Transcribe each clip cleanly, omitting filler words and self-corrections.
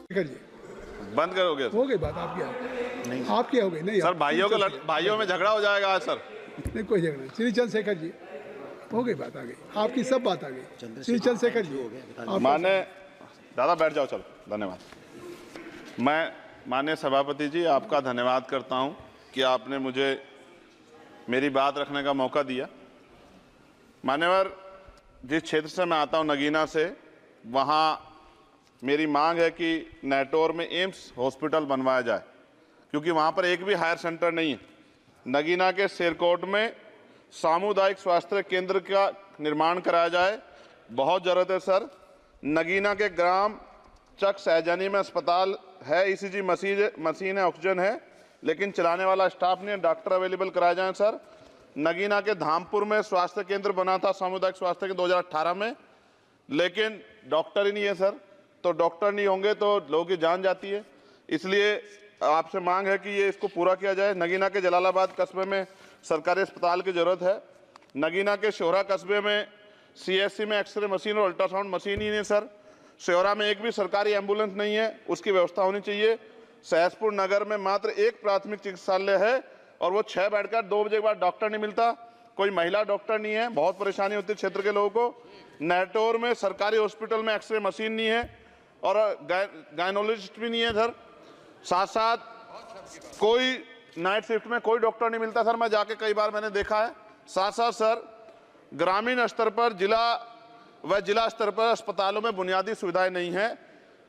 करिए, बंद करोगे? हो गई बात आपकी, नहीं आपकी हो गई। नहीं सर, भाइयों में झगड़ा हो जाएगा आज सर। नहीं, कोई झगड़ा नहीं। श्री चंद्रशेखर जी, हो गई बात, आ गई आपकी, सब बात आ गई। श्री चंद्रशेखर जी, माने दादा बैठ जाओ, चलो। धन्यवाद। मैं माननीय सभापति जी आपका धन्यवाद करता हूं कि आपने मुझे मेरी बात रखने का मौका दिया। मान्यवर, जिस क्षेत्र से मैं आता हूं, नगीना से, वहां मेरी मांग है कि नेटौर में एम्स हॉस्पिटल बनवाया जाए, क्योंकि वहां पर एक भी हायर सेंटर नहीं है। नगीना के शेरकोट में सामुदायिक स्वास्थ्य केंद्र का निर्माण कराया जाए, बहुत ज़रूरत है सर। नगीना के ग्राम चक सहजानी में अस्पताल है, ईसीजी मशीन है, ऑक्सीजन है, लेकिन चलाने वाला स्टाफ नहीं है। डॉक्टर अवेलेबल कराए जाएं सर। नगीना के धामपुर में स्वास्थ्य केंद्र बना था, सामुदायिक स्वास्थ्य केंद्र 2018 में, लेकिन डॉक्टर ही नहीं है सर। तो डॉक्टर नहीं होंगे तो लोगों की जान जाती है, इसलिए आपसे मांग है कि ये इसको पूरा किया जाए। नगीना के जलालाबाद कस्बे में सरकारी अस्पताल की ज़रूरत है। नगीना के शोहरा कस्बे में सीएससी में एक्सरे मशीन और अल्ट्रासाउंड मशीन ही नहीं सर। शोहरा में एक भी सरकारी एम्बुलेंस नहीं है, उसकी व्यवस्था होनी चाहिए। सहसपुर नगर में मात्र एक प्राथमिक चिकित्सालय है और वो 6 बेड का, 2 बजे के बाद डॉक्टर नहीं मिलता, कोई महिला डॉक्टर नहीं है, बहुत परेशानी होती है क्षेत्र के लोगों को। नेटौर में सरकारी हॉस्पिटल में एक्सरे मशीन नहीं है और गायनोलॉजिस्ट भी नहीं है सर। साथ साथ कोई नाइट शिफ्ट में कोई डॉक्टर नहीं मिलता सर, मैं जाके कई बार मैंने देखा है। साथ साथ सर, ग्रामीण स्तर पर जिला स्तर पर अस्पतालों में बुनियादी सुविधाएं नहीं है,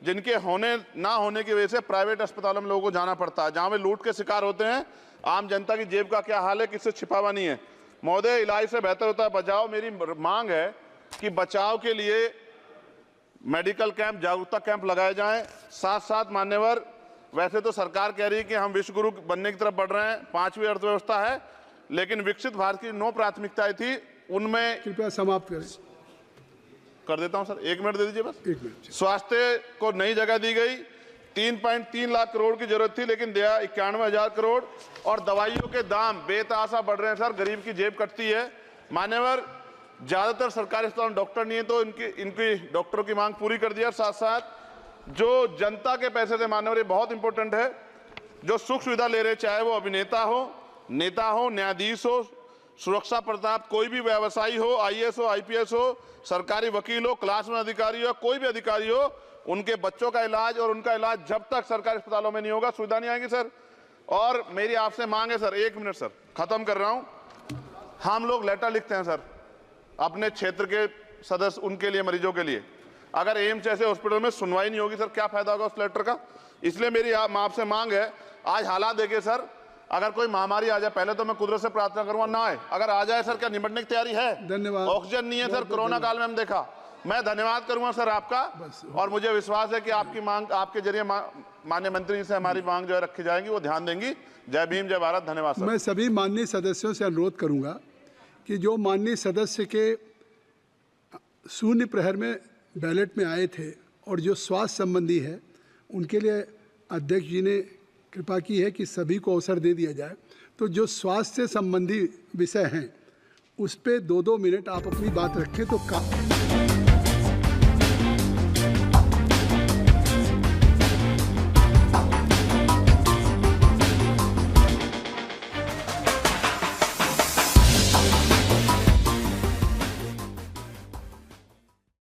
जिनके होने ना होने की वजह से प्राइवेट अस्पतालों में लोगों को जाना पड़ता है, जहां वे लूट के शिकार होते हैं। आम जनता की जेब का क्या हाल है, किससे छिपा हुआ नहीं है। महोदय, इलाज से बेहतर होता है बचाव। मेरी मांग है कि बचाव के लिए मेडिकल कैंप, जागरूकता कैंप लगाए जाएं। साथ साथ मान्यवर, वैसे तो सरकार कह रही है कि हम विश्व गुरु बनने की तरफ बढ़ रहे हैं, 5वीं अर्थव्यवस्था है, लेकिन विकसित भारत की 9 प्राथमिकताएं थी, उनमें कृपया समाप्त करें। कर देता हूं सर, 1 मिनट दे दीजिए बस। 1 मिनट। स्वास्थ्य को नई जगह दी गई, 3.3 लाख करोड़ की जरूरत थी, लेकिन दिया 91,000 करोड़। और दवाइयों के दाम बेतहाशा बढ़ रहे हैं सर, गरीब की जेब कटती है। मान्यवर, ज्यादातर सरकारी अस्पताल में डॉक्टर नहीं है, तो इनकी डॉक्टरों की मांग पूरी कर दिया। साथ साथ जो जनता के पैसे से, मान्यवर ये बहुत इंपॉर्टेंट है, जो सुख सुविधा ले रहे, चाहे वो अभिनेता हो, नेता हो, न्यायाधीश हो, सुरक्षा प्रताप, कोई भी व्यवसायी हो, आईएएस हो, आईपीएस हो, सरकारी वकील हो, क्लास वन अधिकारी हो, कोई भी अधिकारी हो, उनके बच्चों का इलाज और उनका इलाज जब तक सरकारी अस्पतालों में नहीं होगा, सुविधा नहीं आएगी सर। और मेरी आपसे मांग है सर, 1 मिनट सर, खत्म कर रहा हूं। हम लोग लेटर लिखते हैं सर अपने क्षेत्र के सदस्य, उनके लिए, मरीजों के लिए। अगर एम्स जैसे हॉस्पिटल में सुनवाई नहीं होगी सर, क्या फायदा होगा उस लेटर का। इसलिए मेरी आपसे मांग है, आज हालात देखिए सर, अगर कोई महामारी आ जाए, पहले तो मैं कुदरत से प्रार्थना करूंगा ना आए, अगर आ जाए सर, क्या निपटने की तैयारी है? धन्यवाद। ऑक्सीजन नहीं है सर, कोरोना काल में हम देखा। मैं धन्यवाद करूंगा सर आपका, और मुझे विश्वास है कि आपकी मांग, आपके जरिए माननीय मंत्री से हमारी मांग जो है रखी जाएगी, वो ध्यान देंगी। जय भीम, जय भारत। धन्यवाद सर। मैं सभी माननीय सदस्यों से अनुरोध करूंगा कि जो माननीय सदस्य के शून्य प्रहर में बैलेट में आए थे और जो स्वास्थ्य संबंधी है, उनके लिए अध्यक्ष जी ने कृपा की है कि सभी को अवसर दे दिया जाए। तो जो स्वास्थ्य संबंधी विषय हैं, उस पे 2-2 मिनट आप अपनी बात रखें तो